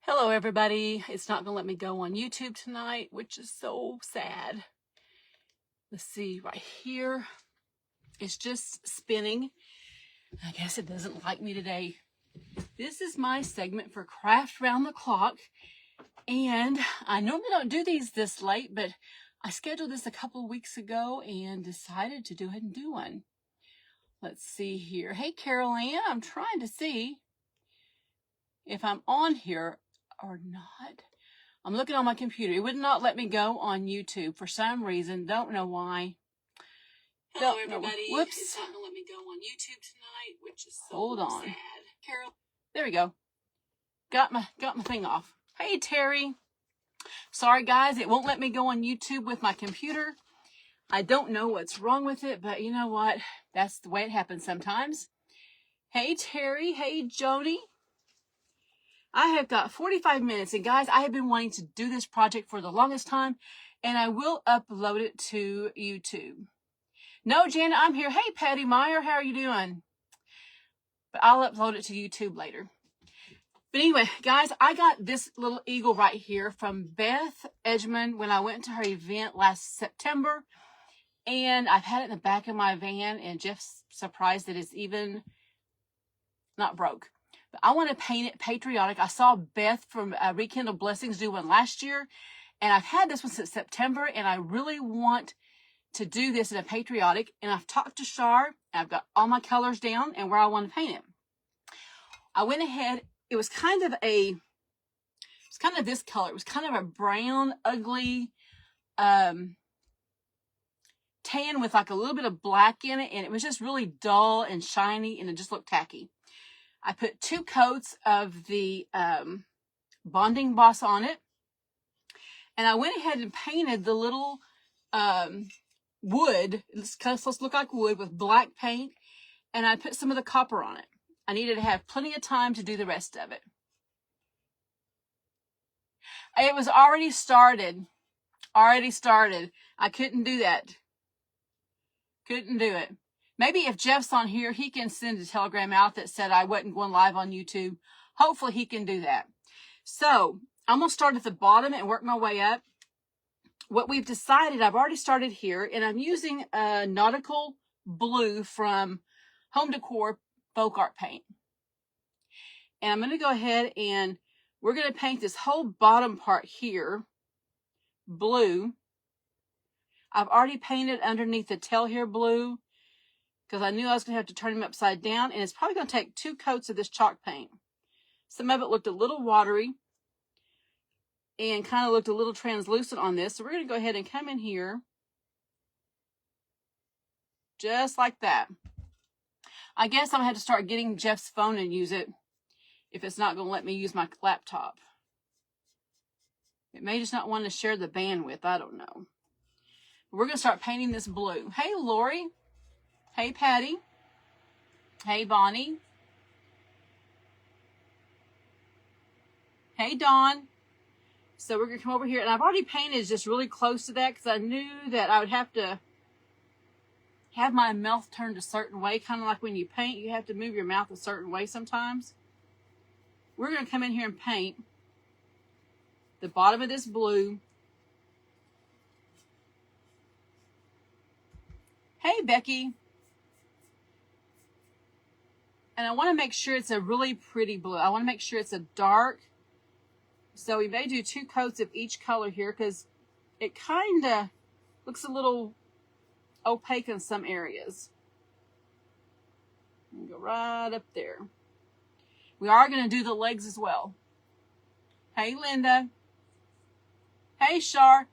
Hello everybody. It's not gonna let me go on YouTube tonight, which is so sad. Let's see, right here, it's just spinning. I guess it doesn't like me today. This is my segment for Craft Round the Clock, and I normally don't do these this late, but I scheduled this a couple of weeks ago and decided to go ahead and do one. Let's see here. Hey Carol Ann, I'm trying to see if I'm on here or not. I'm looking on my computer. It would not let me go on YouTube for some reason. Don't know why. Hello, everybody. Whoops. It's not going to let me go on YouTube tonight, which is so Hold on. sad. Carol. There we go. Got my thing off. Hey, Terry. Sorry, guys. It won't let me go on YouTube with my computer. I don't know what's wrong with it, but you know what? That's the way it happens sometimes. Hey, Terry. Hey, Jody. I have got 45 minutes, and guys, I have been wanting to do this project for the longest time, and I will upload it to YouTube. No, Janet, I'm here. Hey, Patty Meyer, how are you doing? But I'll upload it to YouTube later. But anyway, guys, I got this little eagle right here from Beth Edgman when I went to her event last September, and I've had it in the back of my van, and Jeff's surprised that it's even not broke. I want to paint it patriotic. I saw Beth from Rekindle Blessings do one last year, and I've had this one since September, and I really want to do this in a patriotic, and I've talked to Shar, and I've got all my colors down and where I want to paint it. I went ahead, it was kind of this color. It was kind of a brown, ugly, tan with like a little bit of black in it, and it was just really dull and shiny, and it just looked tacky. I put 2 coats of the bonding boss on it, and I went ahead and painted the little wood. It's supposed to look like wood with black paint, and I put some of the copper on it. I needed to have plenty of time to do the rest of it. It was already started. I couldn't do that. Couldn't do it. Maybe if Jeff's on here, he can send a telegram out that said I wasn't going live on YouTube. Hopefully he can do that. So I'm going to start at the bottom and work my way up. What we've decided, I've already started here, and I'm using a nautical blue from Home Decor Folk Art Paint. And I'm going to go ahead and we're going to paint this whole bottom part here blue. I've already painted underneath the tail here blue, because I knew I was going to have to turn him upside down, and it's probably going to take 2 coats of this chalk paint. Some of it looked a little watery and kind of looked a little translucent on this, so we're going to go ahead and come in here just like that. I guess I'm going to have to start getting Jeff's phone and use it if it's not going to let me use my laptop. It may just not want to share the bandwidth, I don't know. We're going to start painting this blue. Hey, Lori. Hey, Patty. Hey, Bonnie. Hey, Dawn. So we're going to come over here, and I've already painted just really close to that because I knew that I would have to have my mouth turned a certain way, kind of like when you paint, you have to move your mouth a certain way sometimes. We're going to come in here and paint the bottom of this blue. Hey, Becky. And I want to make sure it's a really pretty blue. I want to make sure it's a dark. So we may do 2 coats of each color here because it kind of looks a little opaque in some areas. And go right up there. We are going to do the legs as well. Hey, Linda. Hey, Shar.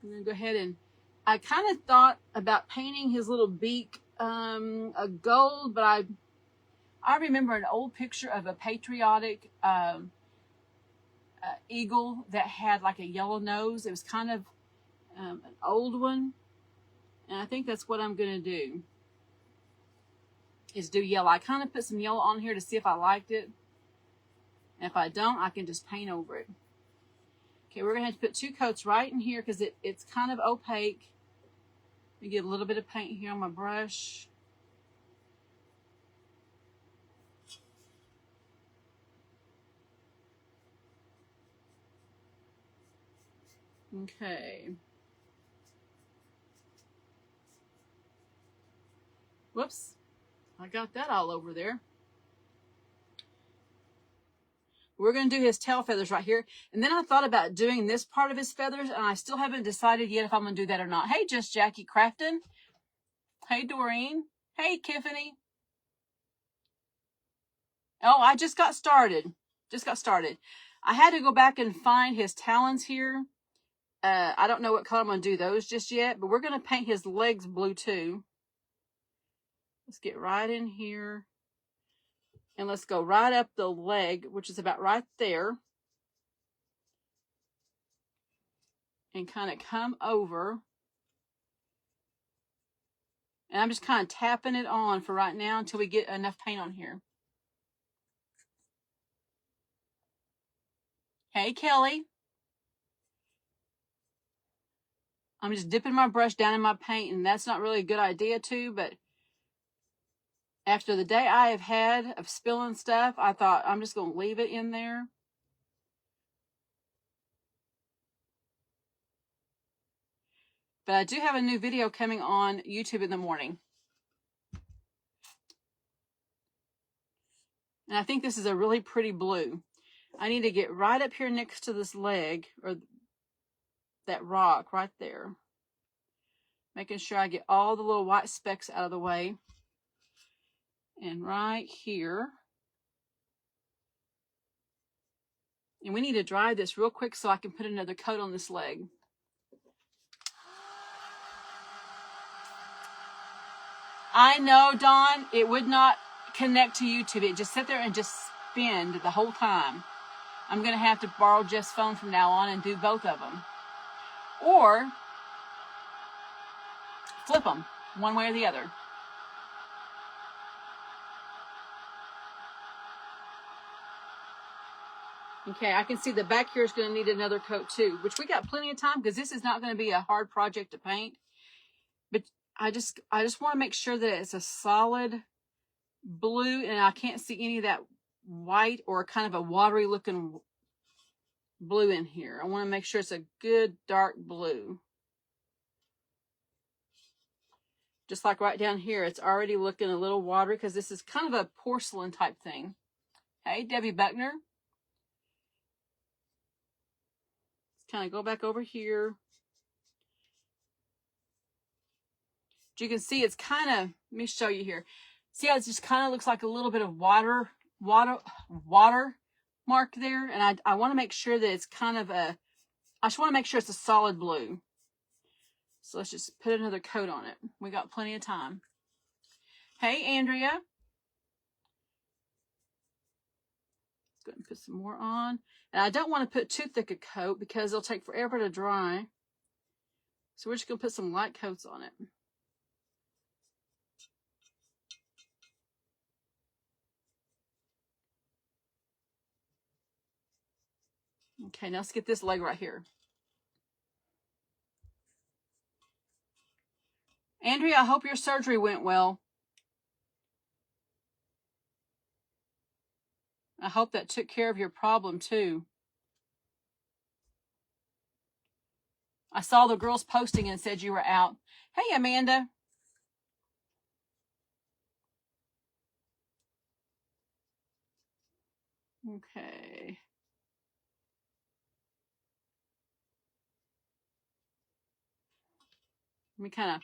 I'm going to go ahead and I kind of thought about painting his little beak a gold, but I remember an old picture of a patriotic eagle that had like a yellow nose. It was kind of an old one, and I think that's what I'm going to do, is do yellow. I kind of put some yellow on here to see if I liked it, and if I don't, I can just paint over it. Okay, we're going to have to put 2 coats right in here because it's kind of opaque. Let me get a little bit of paint here on my brush. Okay. Whoops. I got that all over there. We're going to do his tail feathers right here. And then I thought about doing this part of his feathers, and I still haven't decided yet if I'm going to do that or not. Hey, Just Jackie Crafton. Hey, Doreen. Hey, Tiffany. Oh, I just got started. I had to go back and find his talons here. I don't know what color I'm going to do those just yet, but we're going to paint his legs blue too. Let's get right in here. And let's go right up the leg, which is about right there. And kind of come over. And I'm just kind of tapping it on for right now until we get enough paint on here. Hey, Kelly. I'm just dipping my brush down in my paint, and that's not really a good idea too, but after the day I have had of spilling stuff, I thought I'm just going to leave it in there. But I do have a new video coming on YouTube in the morning. And I think this is a really pretty blue. I need to get right up here next to this leg, or that rock right there. Making sure I get all the little white specks out of the way. And right here. And we need to dry this real quick so I can put another coat on this leg. I know, Dawn, it would not connect to YouTube. It just sit there and just spin the whole time. I'm going to have to borrow Jeff's phone from now on and do both of them. Or flip them one way or the other. Okay, I can see the back here is going to need another coat too, which we got plenty of time because this is not going to be a hard project to paint. But I just want to make sure that it's a solid blue and I can't see any of that white or kind of a watery looking blue in here. I want to make sure it's a good dark blue. Just like right down here, it's already looking a little watery because this is kind of a porcelain type thing. Hey, Debbie Buckner. Let's kind of go back over here. You can see it's kind of, let me show you here. See how it just kind of looks like a little bit of water mark there. And I want to make sure that it's kind of I just want to make sure it's a solid blue. So let's just put another coat on it. We got plenty of time. Hey, Andrea. Let's go ahead and put some more on. And I don't want to put too thick a coat because it'll take forever to dry. So we're just going to put some light coats on it. Okay, now let's get this leg right here. Andrea, I hope your surgery went well. I hope that took care of your problem too. I saw the girls posting and said you were out. Hey, Amanda. Okay. Let me kind of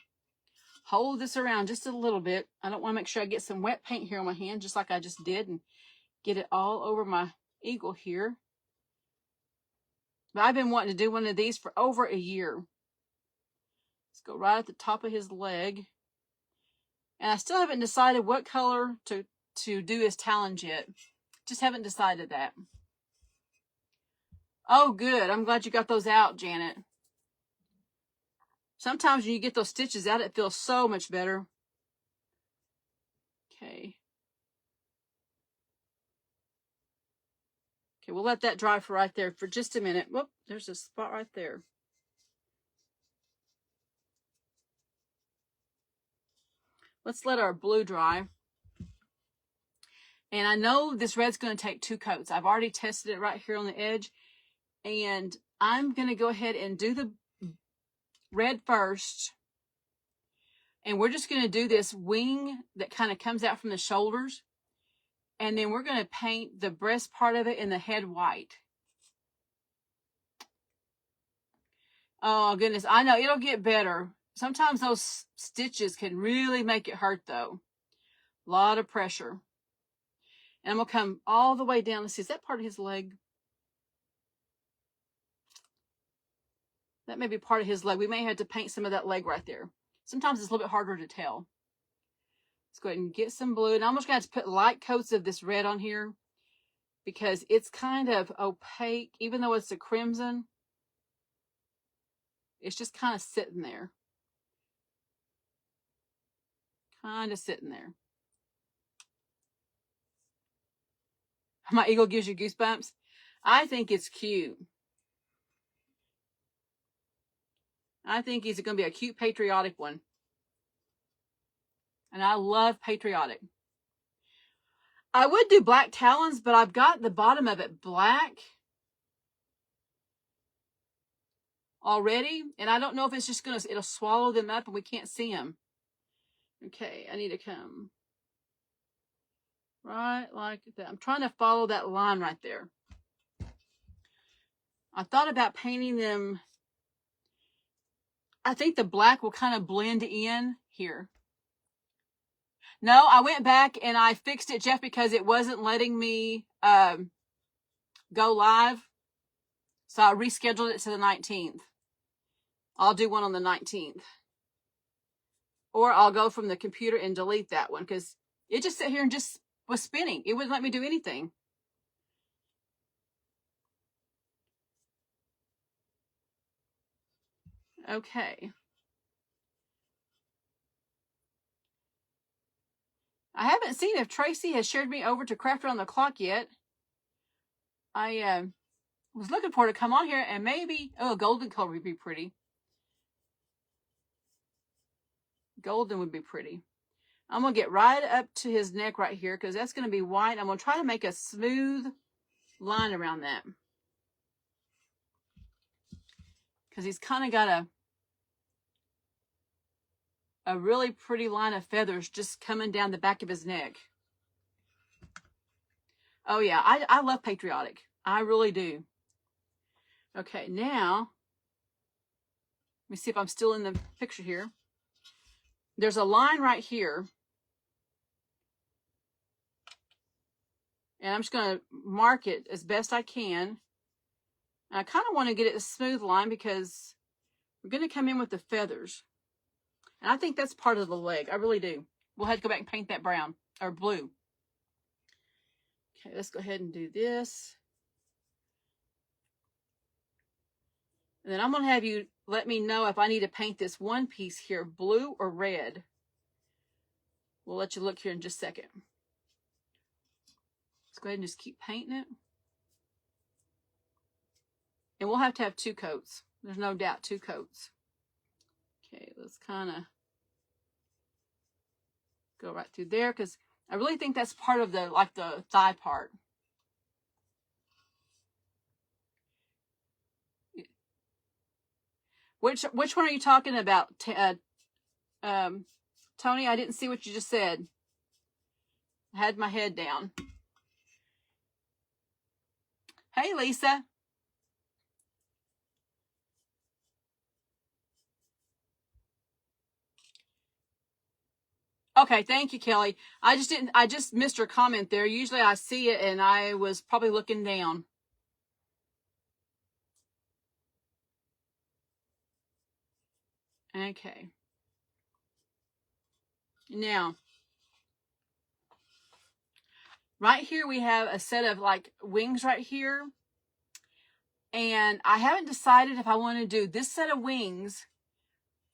hold this around just a little bit. I don't want to make sure I get some wet paint here on my hand, just like I just did, and get it all over my eagle here. But I've been wanting to do one of these for over a year. Let's go right at the top of his leg. And I still haven't decided what color to do his talons yet. Just haven't decided that. Oh, good. I'm glad you got those out, Janet. Sometimes when you get those stitches out, it feels so much better. Okay. Okay, we'll let that dry for right there for just a minute. Whoop, there's a spot right there. Let's let our blue dry. And I know this red's going to take 2 coats. I've already tested it right here on the edge. And I'm going to go ahead and do the red first. And we're just going to do this wing that kind of comes out from the shoulders. And then we're going to paint the breast part of it and the head white. Oh, goodness. I know. It'll get better. Sometimes those stitches can really make it hurt, though. A lot of pressure. And I'm going to come all the way down. Let's see. Is that part of his leg? That may be part of his leg. We may have to paint some of that leg right there. Sometimes it's a little bit harder to tell. Let's go ahead and get some blue. And I'm just going to put light coats of this red on here because it's kind of opaque. Even though it's a crimson, it's just kind of sitting there. Kind of sitting there. My eagle gives you goosebumps. I think it's cute. I think he's going to be a cute patriotic one. And I love patriotic. I would do black talons, but I've got the bottom of it black already. And I don't know if it's just going to, it'll swallow them up and we can't see them. Okay, I need to come right like that. I'm trying to follow that line right there. I thought about painting them. I think the black will kind of blend in here. No, I went back and I fixed it, Jeff, because it wasn't letting me go live. So I rescheduled it to the 19th. I'll do one on the 19th. Or I'll go from the computer and delete that one because it just sat here and just was spinning. It wouldn't let me do anything. Okay. I haven't seen if Tracy has shared me over to Crafter on the Clock yet. I was looking for her to come on here and maybe, oh, a golden color would be pretty. Golden would be pretty. I'm going to get right up to his neck right here because that's going to be white. I'm going to try to make a smooth line around that. Because he's kind of got a really pretty line of feathers just coming down the back of his neck. Oh, yeah. I love patriotic. I really do. Okay, now, let me see if I'm still in the picture here. There's a line right here. And I'm just going to mark it as best I can. And I kind of want to get it a smooth line because we're going to come in with the feathers. And I think that's part of the leg. I really do. We'll have to go back and paint that brown or blue. Okay, let's go ahead and do this. And then I'm going to have you let me know if I need to paint this one piece here, blue or red. We'll let you look here in just a second. Let's go ahead and just keep painting it. And we'll have to have two coats. There's no doubt, two coats. Okay, let's kind of go right through there because I really think that's part of the, like the thigh part. Which one are you talking about, Tony? I didn't see what you just said. I had my head down. Hey, Lisa. Okay, thank you, Kelly. I just missed your comment there. Usually I see it and I was probably looking down. Okay. Now, right here we have a set of like wings right here. And I haven't decided if I want to do this set of wings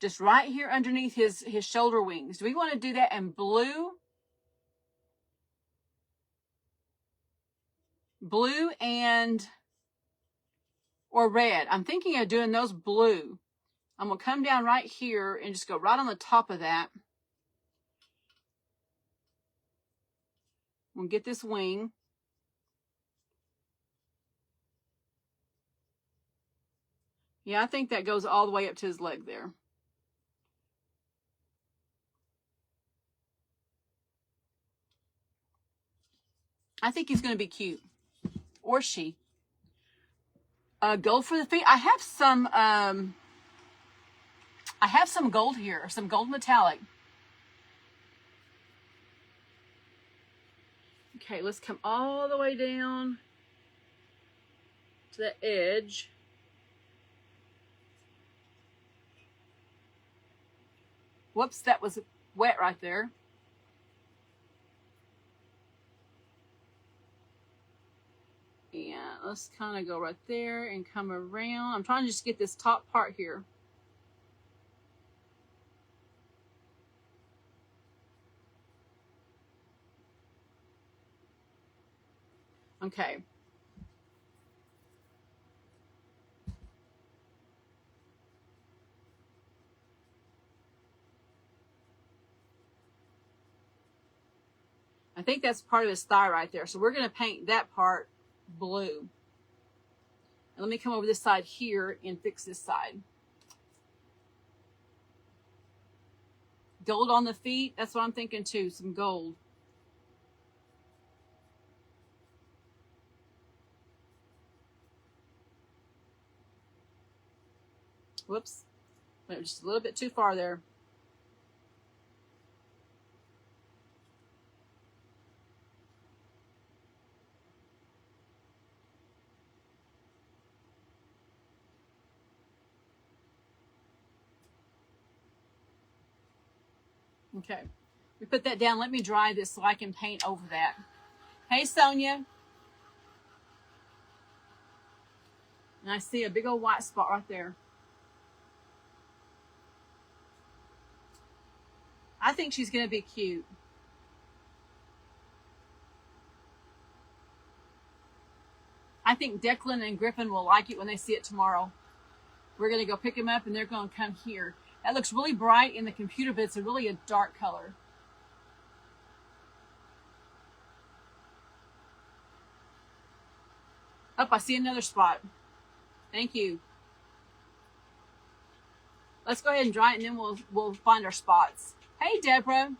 just right here underneath his shoulder wings. Do we want to do that in blue? Blue or red. I'm thinking of doing those blue. I'm going to come down right here and just go right on the top of that. I'm going to get this wing. Yeah, I think that goes all the way up to his leg there. I think he's going to be cute. Or she. Gold for the feet. I have some gold here, some gold metallic. Okay, let's come all the way down to the edge. Whoops, that was wet right there. And let's kind of go right there and come around. I'm trying to just get this top part here. Okay. I think that's part of his thigh right there. So we're going to paint that part blue. And let me come over this side here and fix this side. Gold on the feet. That's what I'm thinking too. Some gold. Whoops. Went just a little bit too far there. Okay. We put that down. Let me dry this so I can paint over that. Hey, Sonia. And I see a big old white spot right there. I think she's going to be cute. I think Declan and Griffin will like it when they see it tomorrow. We're going to go pick them up and they're going to come here. That looks really bright in the computer, but it's really a dark color. Oh, I see another spot. Thank you. Let's go ahead and dry it and then we'll find our spots. Hey, Deborah.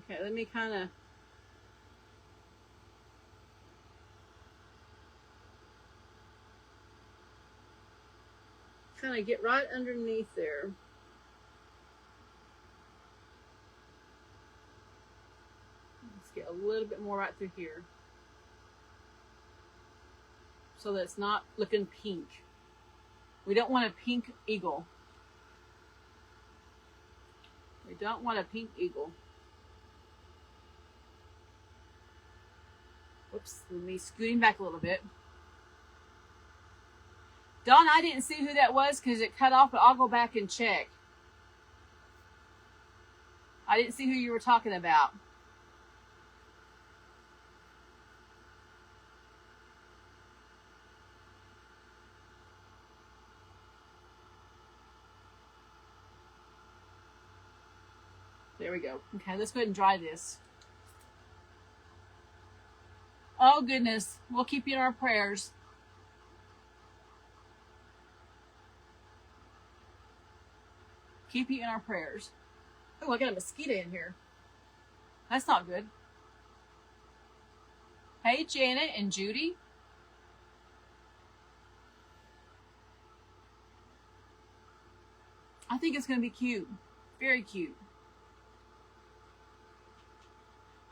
Okay, let me kind of get right underneath there. Let's get a little bit more right through here. So that it's not looking pink. We don't want a pink eagle. We don't want a pink eagle. Whoops, let me scoot him back a little bit. Dawn, I didn't see who that was because it cut off, but I'll go back and check. I didn't see who you were talking about. There we go. Okay, let's go ahead and dry this. Oh, goodness. We'll keep you in our prayers. Keep you in our prayers. Oh, I got a mosquito in here. That's not good. Hey, Janet and Judy. I think it's going to be cute. Very cute.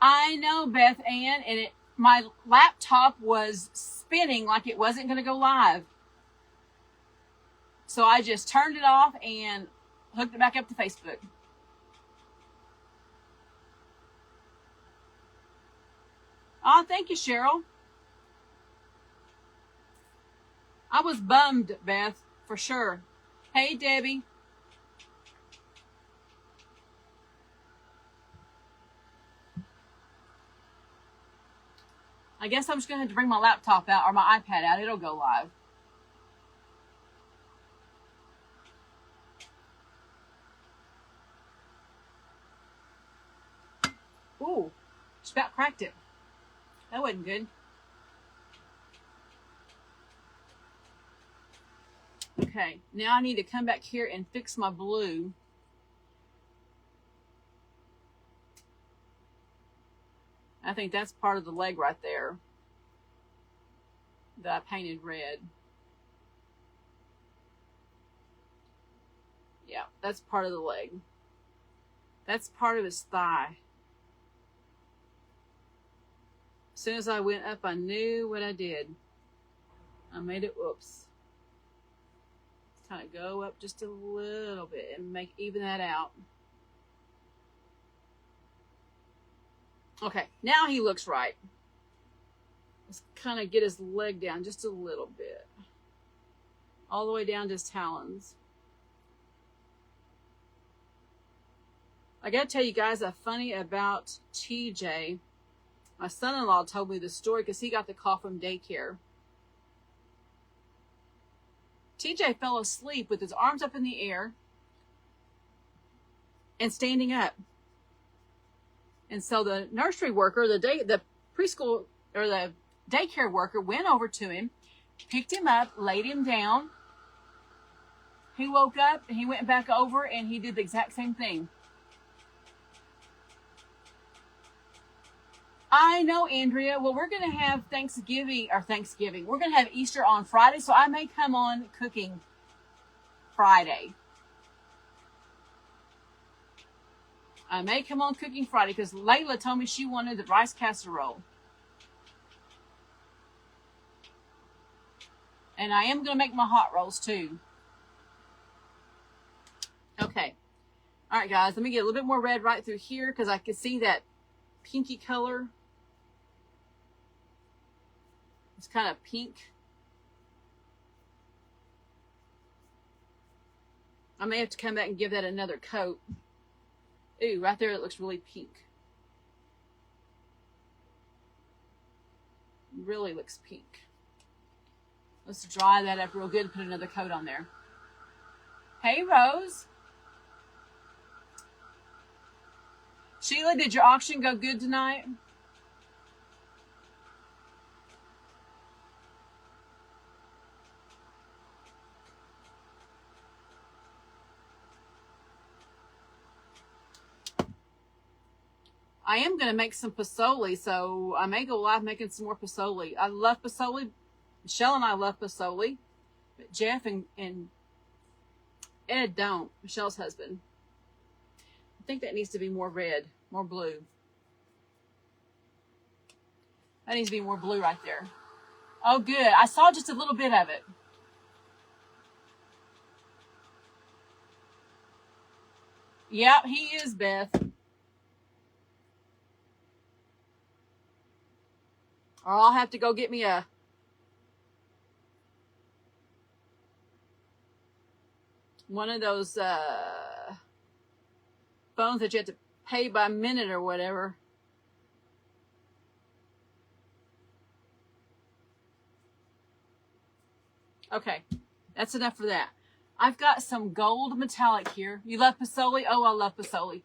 I know, Beth Ann, and my laptop was spinning like it wasn't going to go live. So I just turned it off and hooked it back up to Facebook. Oh, thank you, Cheryl. I was bummed, Beth, for sure. Hey, Debbie. I guess I'm just going to have to bring my laptop out or my iPad out. It'll go live. Ooh, just about cracked it. That wasn't good. Okay, now I need to come back here and fix my blue. I think that's part of the leg right there that I painted red. Yeah, that's part of the leg. That's part of his thigh. As soon as I went up, I knew what I did. I made it, whoops. Kind of go up just a little bit and even that out. Okay, now he looks right. Let's kind of get his leg down just a little bit. All the way down to his talons. I gotta tell you guys a funny about TJ. My son-in-law told me the story because he got the call from daycare. TJ fell asleep with his arms up in the air and standing up. And so the nursery worker, the preschool or the daycare worker went over to him, picked him up, laid him down. He woke up and he went back over and he did the exact same thing. I know, Andrea. Well, we're going to have Thanksgiving. We're going to have Easter on Friday, so I may come on cooking Friday. I may come on cooking Friday because Layla told me she wanted the rice casserole. And I am going to make my hot rolls too. Okay. All right, guys. Let me get a little bit more red right through here because I can see that pinky color. It's kind of pink. I may have to come back and give that another coat. Ooh, right there it looks really pink. Really looks pink. Let's dry that up real good and put another coat on there. Hey, Rose. Sheila, did your auction go good tonight? I am going to make some pasoli, so I may go live making some more pasoli. I love pasoli. Michelle and I love pasoli, but Jeff and Ed don't. Michelle's husband. I think that needs to be more red, more blue. That needs to be more blue right there. Oh, good. I saw just a little bit of it. Yep, he is, Beth. Or I'll have to go get me one of those phones that you have to pay by minute or whatever. Okay, that's enough for that. I've got some gold metallic here. You love pasoli? Oh, I love pasoli.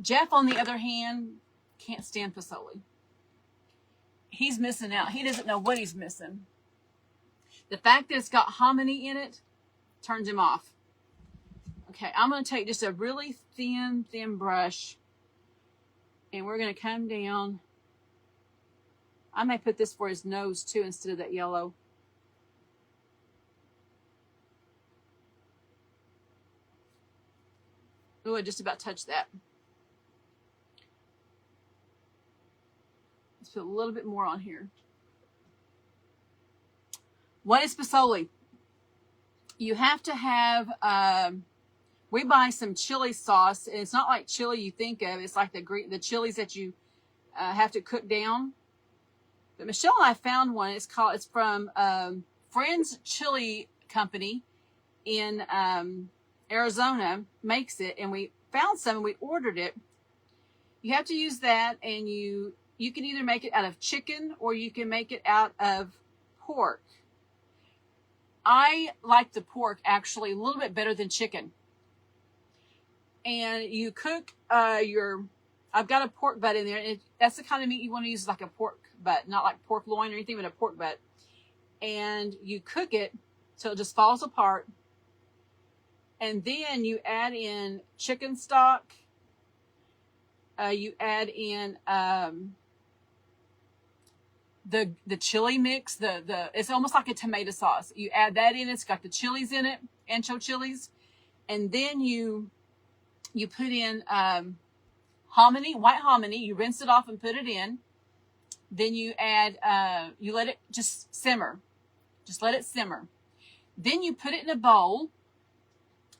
Jeff, on the other hand, can't stand pasoli. He's missing out. He doesn't know what he's missing. The fact that it's got hominy in it turns him off. Okay, I'm going to take just a really thin brush. And we're going to come down. I may put this for his nose too instead of that yellow. Oh, I just about touched that. Let's put a little bit more on here. What is pasoli? You have to have, we buy some chili sauce, and it's not like chili you think of. It's like the chilies that you have to cook down. But Michelle and I found one. It's from Friends Chili Company in Arizona, makes it, and we found some and we ordered it. You have to use that, and you can either make it out of chicken or you can make it out of pork. I like the pork actually a little bit better than chicken. And you cook your I've got a pork butt in there. And that's the kind of meat you want to use, like a pork butt, not like pork loin or anything, but a pork butt. And you cook it till it just falls apart. And then you add in chicken stock. You add in the chili mix. It's almost like a tomato sauce. You add that in. It's got the chilies in it, ancho chilies, and then you put in hominy, white hominy. You rinse it off and put it in. Then you add. You let it just simmer. Just let it simmer. Then you put it in a bowl,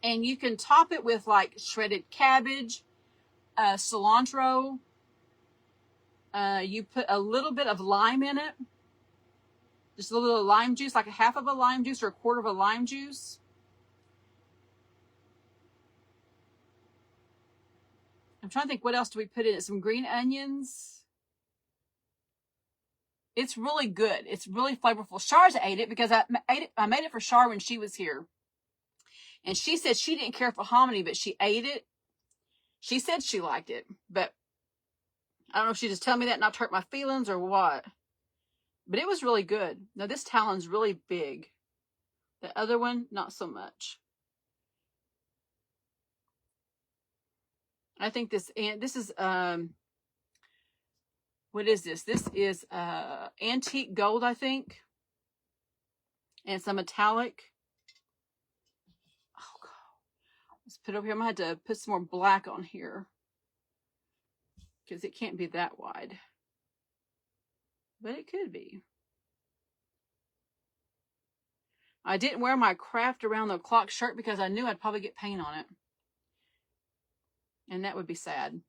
and you can top it with like shredded cabbage, cilantro. You put a little bit of lime in it. Just a little bit of lime juice, like a half of a lime juice or a quarter of a lime juice. I'm trying to think, what else do we put in it? Some green onions. It's really good. It's really flavorful. Char's ate it because I made it for Char when she was here. And she said she didn't care for hominy, but she ate it. She said she liked it, but I don't know if she just told me that not to hurt my feelings or what. But it was really good. Now this talon's really big. The other one, not so much. I think this is what is this? This is antique gold, I think. And some metallic. Oh God. Let's put it over here. I'm gonna have to put some more black on here. Because it can't be that wide. But it could be. I didn't wear my craft around the clock shirt because I knew I'd probably get paint on it. And that would be sad.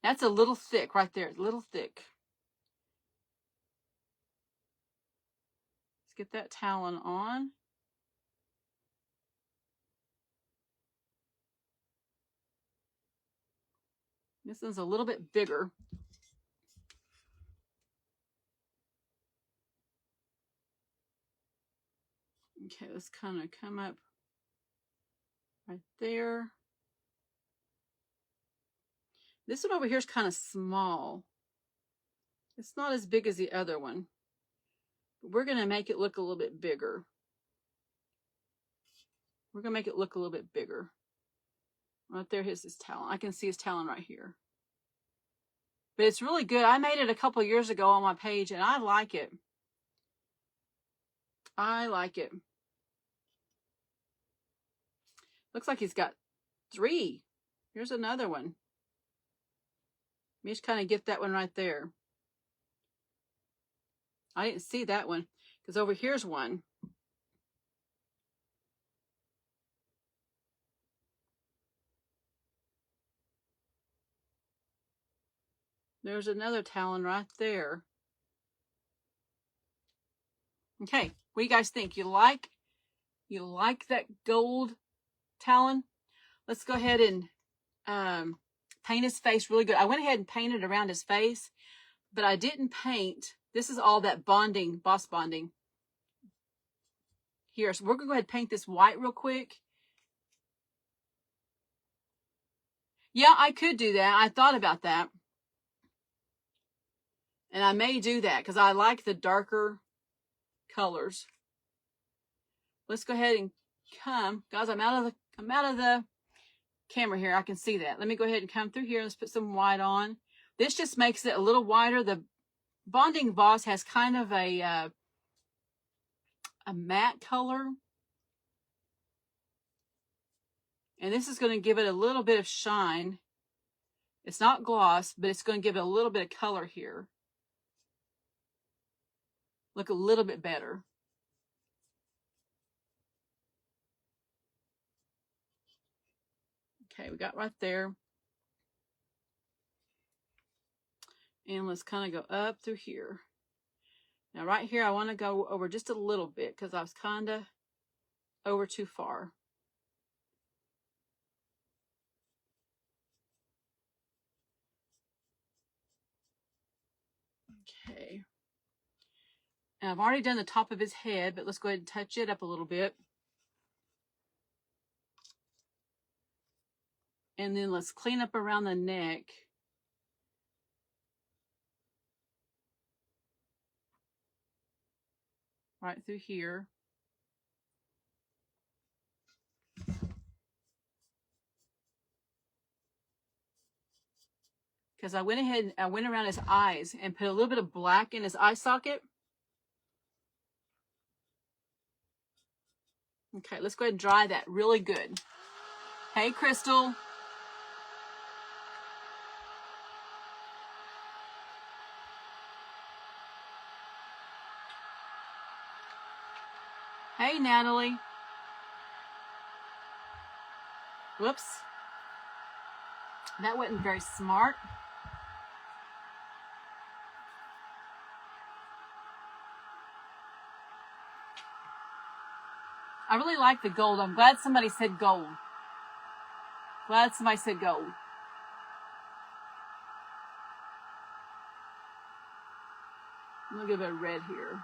That's a little thick right there. A little thick. Let's get that talon on. This one's a little bit bigger. Okay, let's kind of come up right there. This one over here is kind of small. It's not as big as the other one. But we're going to make it look a little bit bigger. We're going to make it look a little bit bigger. Right there, here's his talon. I can see his talon right here. But it's really good. I made it a couple years ago on my page, and I like it. I like it. Looks like he's got 3. Here's another one. Let me just kind of get that one right there. I didn't see that one because over here's one. There's another talon right there. Okay, what do you guys think? You like that gold talon? Let's go ahead and paint his face really good. I went ahead and painted around his face, but I didn't paint. This is all that bonding, boss bonding. Here, so we're going to go ahead and paint this white real quick. Yeah, I could do that. I thought about that. And I may do that because I like the darker colors. Let's go ahead and come. Guys, I'm out of the camera here. I can see that. Let me go ahead and come through here. Let's put some white on. This just makes it a little wider. The bonding boss has kind of a matte color. And this is going to give it a little bit of shine. It's not gloss, but it's going to give it a little bit of color here. Look a little bit better. Okay, we got right there. And let's kind of go up through here. Now right here, I want to go over just a little bit because I was kind of over too far. Okay. And I've already done the top of his head, but let's go ahead and touch it up a little bit. And then let's clean up around the neck. right through here. Because I went ahead and I went around his eyes and put a little bit of black in his eye socket. Okay, let's go ahead and dry that really good. Hey, Crystal. Hey, Natalie. Whoops. That wasn't very smart. I really like the gold. I'm glad somebody said gold. Glad somebody said gold. I'm going to give it a red here.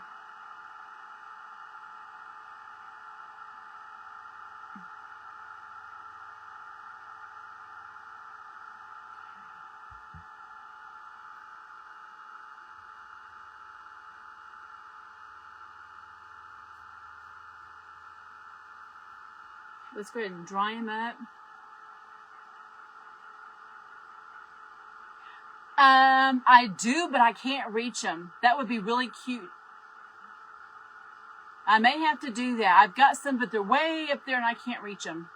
Let's go ahead and dry him up. I do, but I can't reach them. That would be really cute. I may have to do that. I've got some, but they're way up there and I can't reach them.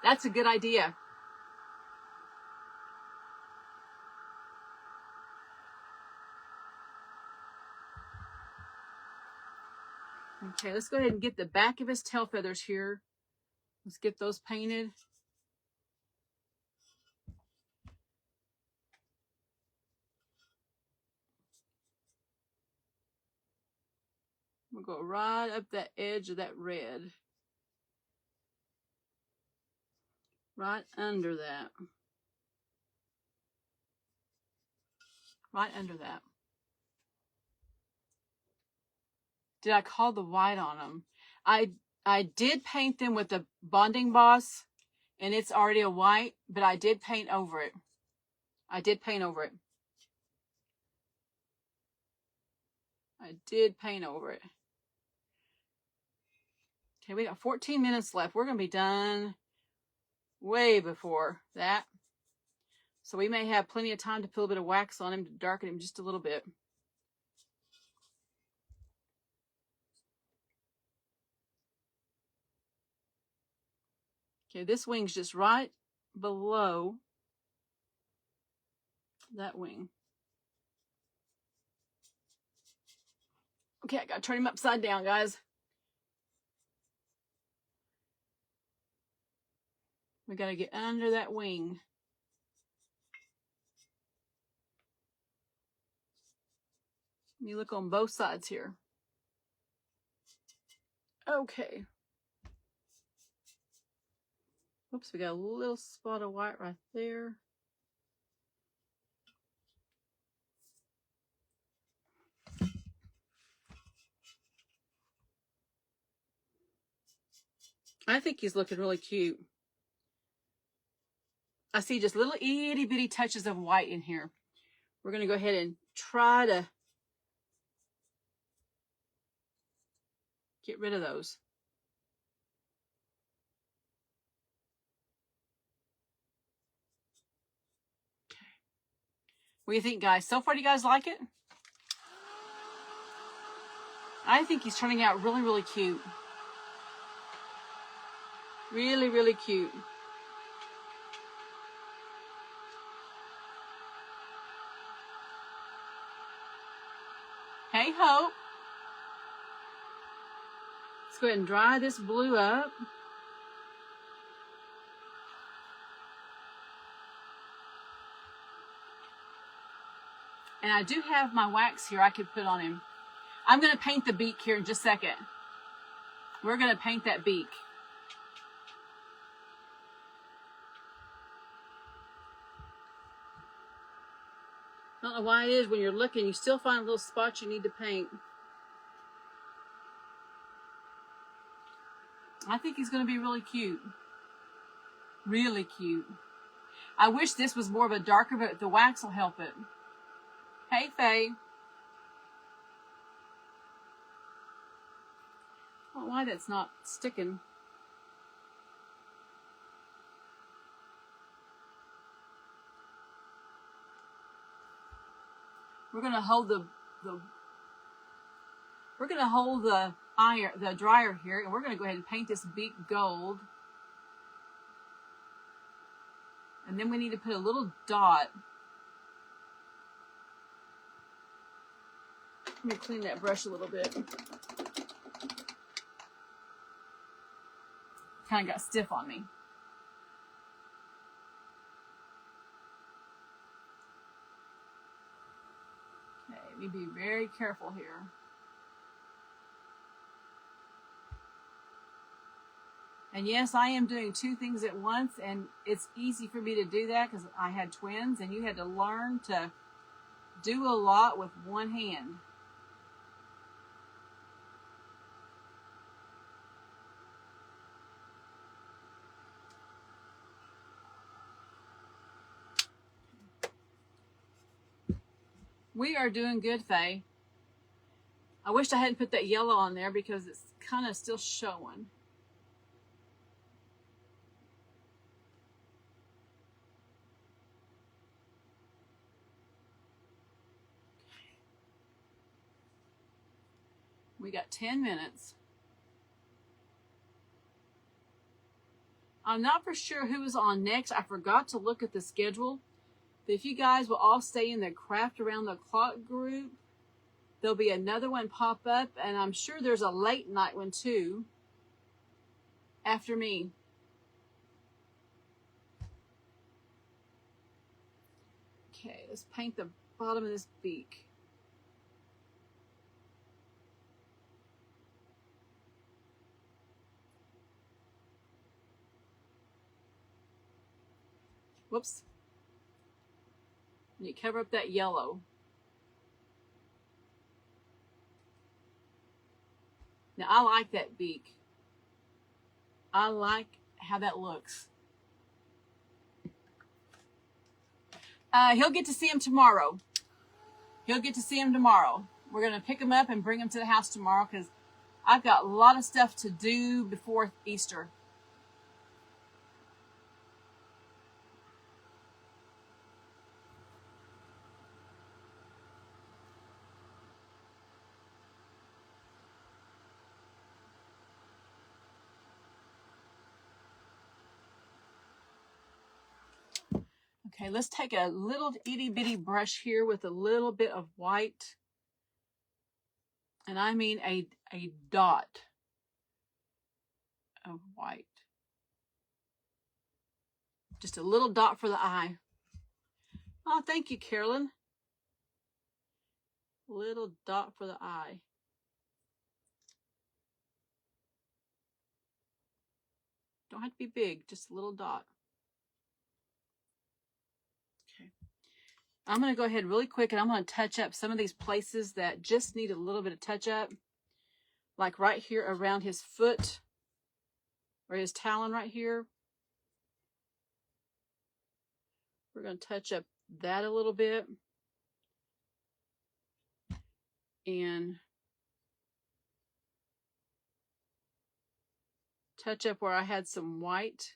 That's a good idea. Okay, let's go ahead and get the back of his tail feathers here. Let's get those painted. We'll go right up that edge of that red. Right under that. Right under that. Did I call the white on them? I did paint them with the bonding boss, and it's already a white, but I did paint over it. I did paint over it. I did paint over it. Okay, we got 14 minutes left. We're going to be done way before that. So we may have plenty of time to put a bit of wax on him to darken him just a little bit. Okay, this wing's just right below that wing. Okay, I gotta turn him upside down, guys. We gotta get under that wing. Let me look on both sides here. Okay. Oops, we got a little spot of white right there. I think he's looking really cute. I see just little itty bitty touches of white in here. We're going to go ahead and try to get rid of those. Okay. What do you think, guys? So far, do you guys like it? I think he's turning out really, really cute. Really, really cute. Hey, Hope. Let's go ahead and dry this blue up. And I do have my wax here I could put on him. I'm going to paint the beak here in just a second. We're going to paint that beak. I don't know why it is when you're looking, you still find little spots you need to paint. I think he's going to be really cute. Really cute. I wish this was more of a darker, but the wax will help it. Hey, Faye. don't know why that's not sticking. We're gonna hold the dryer here, and we're gonna go ahead and paint this beak gold. And then we need to put a little dot. Let me clean that brush a little bit. Kind of got stiff on me. Okay, let me be very careful here. And yes, I am doing two things at once, and it's easy for me to do that because I had twins, and you had to learn to do a lot with one hand. We are doing good, Faye. I wish I hadn't put that yellow on there because it's kind of still showing. We got 10 minutes. I'm not for sure who is on next. I forgot to look at the schedule. But if you guys will all stay in the Craft Around the Clock group, there'll be another one pop up, and I'm sure there's a late night one too after me. Okay, let's paint the bottom of this beak. Whoops. And you cover up that yellow. Now, I like that beak. I like how that looks. He'll get to see him tomorrow. He'll get to see him tomorrow. We're going to pick him up and bring him to the house tomorrow because I've got a lot of stuff to do before Easter. Okay, let's take a little itty bitty brush here with a little bit of white. And I mean a dot of white. Just a little dot for the eye. Oh, thank you, Carolyn. Little dot for the eye. Don't have to be big, just a little dot. Okay. I'm going to go ahead really quick and I'm going to touch up some of these places that just need a little bit of touch up. Like right here around his foot or his talon right here. We're going to touch up that a little bit. And touch up where I had some white.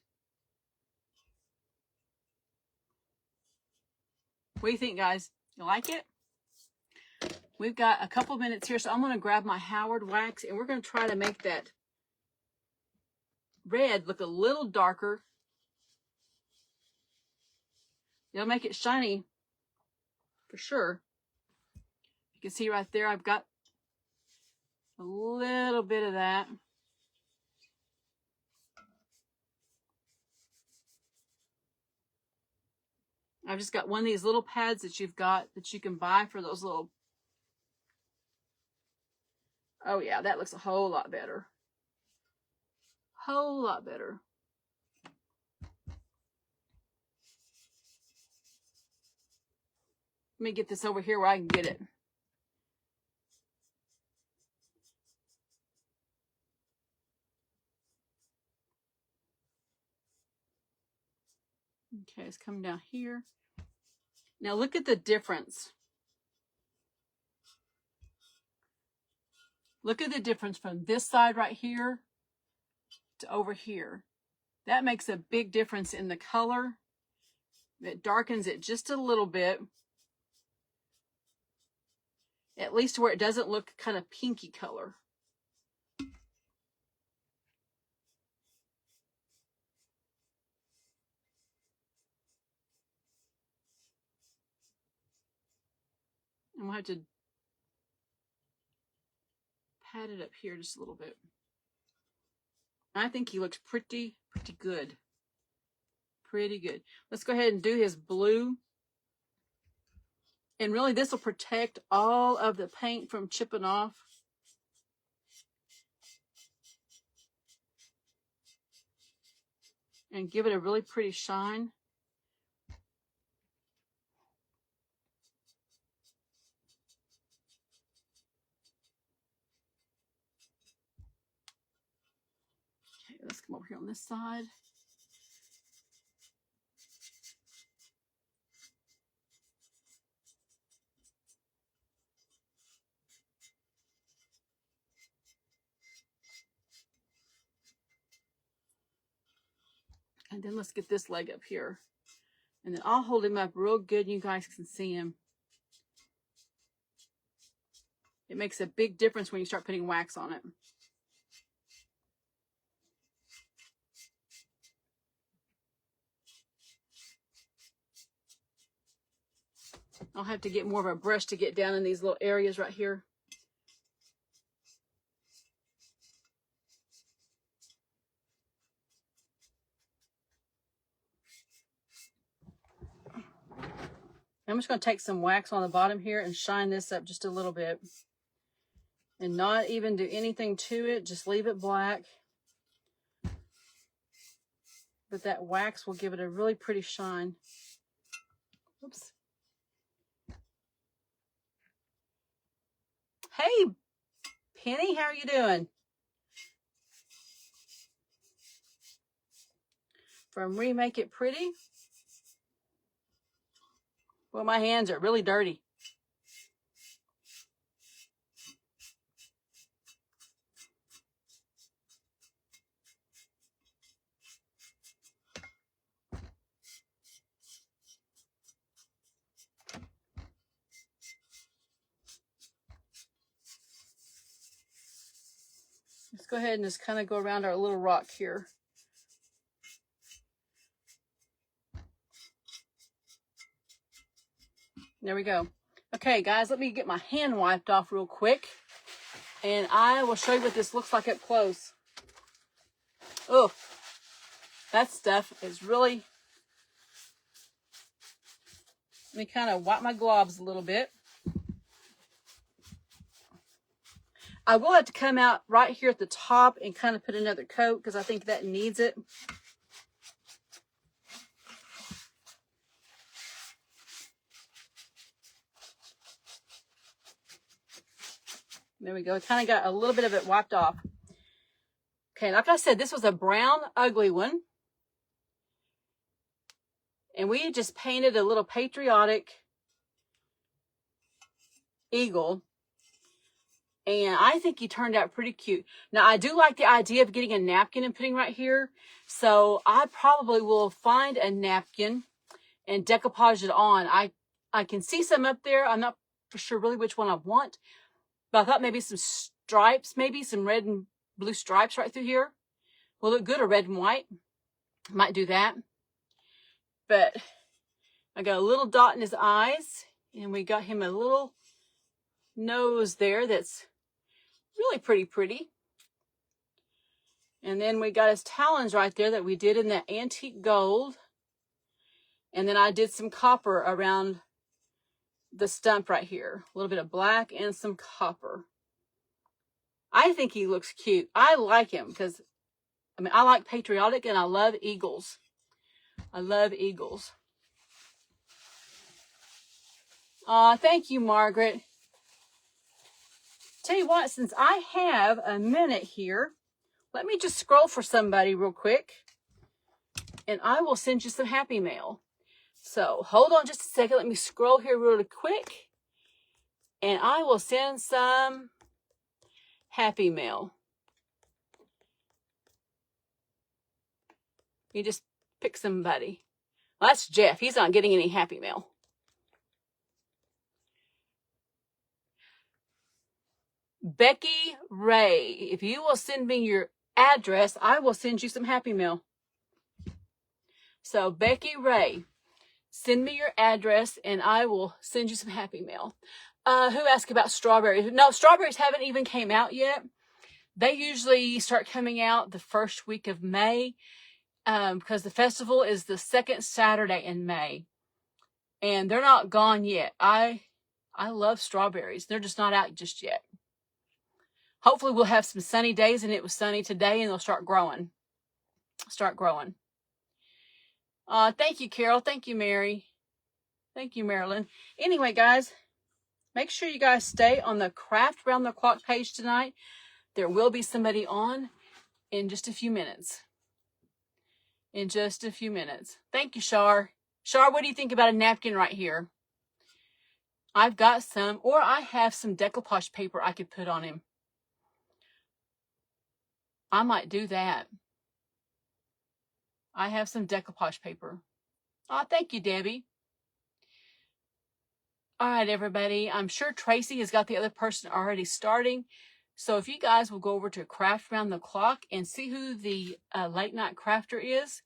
What do you think, guys? You like it? We've got a couple minutes here, so I'm going to grab my Howard wax, and we're going to try to make that red look a little darker. It'll make it shiny for sure. You can see right there, I've got a little bit of that. I've just got one of these little pads that you've got that you can buy for those little. Oh yeah, that looks a whole lot better. Whole lot better. Let me get this over here where I can get it. Okay, it's coming down here. Now look at the difference. Look at the difference from this side right here to over here. That makes a big difference in the color. It darkens it just a little bit. At least where it doesn't look kind of pinky color. And we'll have to pat it up here just a little bit. I think he looks pretty good. Pretty good. Let's go ahead and do his blue. And really this will protect all of the paint from chipping off. And give it a really pretty shine. Okay, let's come over here on this side. And then let's get this leg up here. And then I'll hold him up real good and you guys can see him. It makes a big difference when you start putting wax on it. I'll have to get more of a brush to get down in these little areas right here. I'm just going to take some wax on the bottom here and shine this up just a little bit. And not even do anything to it, just leave it black. But that wax will give it a really pretty shine. Oops. Hey, Penny, how are you doing? From Remake It Pretty. Well, my hands are really dirty. Let's go ahead and just kind of go around our little rock here. There we go. Okay, guys, let me get my hand wiped off real quick. And I will show you what this looks like up close. Oh, that stuff is really... Let me kind of wipe my gloves a little bit. I will have to come out right here at the top and kind of put another coat because I think that needs it. There we go. Kind of got a little bit of it wiped off. Okay, like I said, this was a brown, ugly one. And we just painted a little Patriotic Eagle. And I think he turned out pretty cute. Now, I do like the idea of getting a napkin and putting right here. So I probably will find a napkin and decoupage it on. I can see some up there. I'm not for sure really which one I want. But I thought maybe some stripes, maybe some red and blue stripes right through here. Will look good, or red and white. Might do that. But I got a little dot in his eyes. And we got him a little nose there that's really pretty. And then we got his talons right there that we did in that antique gold. And then I did some copper around the stump right here. A little bit of black and some copper. I think he looks cute. I like him because, I mean, I like Patriotic and I love eagles. I love eagles. Thank you, Margaret. Tell you what, since I have a minute here, let me just scroll for somebody real quick. And I will send you some happy mail. So hold on just a second. Let me scroll here really quick. And I will send some Happy Mail. You just pick somebody. Well, that's Jeff. He's not getting any Happy Mail. Becky Ray, if you will send me your address, I will send you some Happy Mail. So Becky Ray, send me your address and I will send you some Happy Mail. Who asked about strawberries? No, strawberries haven't even came out yet. They usually start coming out the first week of May because the festival is the second Saturday in May. And they're not gone yet. I love strawberries. They're just not out just yet. Hopefully we'll have some sunny days, and it was sunny today, and they'll start growing. Thank you, Carol. Thank you, Mary. Thank you, Marilyn. Anyway, guys, make sure you guys stay on the Craft Round the Clock page tonight. There will be somebody on in just a few minutes. Thank you, Shar. Shar, what do you think about a napkin right here? I've got some, or I have some decoupage paper I could put on him. I might do that. I have some decoupage paper. Oh, thank you, Debbie. All right, everybody. I'm sure Tracy has got the other person already starting. So if you guys will go over to Craft Round the Clock and see who the late night crafter is.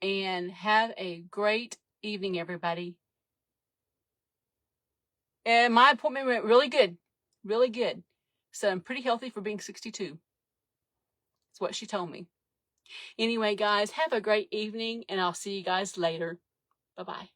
And have a great evening, everybody. And my appointment went really good. Really good. So I'm pretty healthy for being 62. That's what she told me. Anyway, guys, have a great evening, and I'll see you guys later. Bye-bye.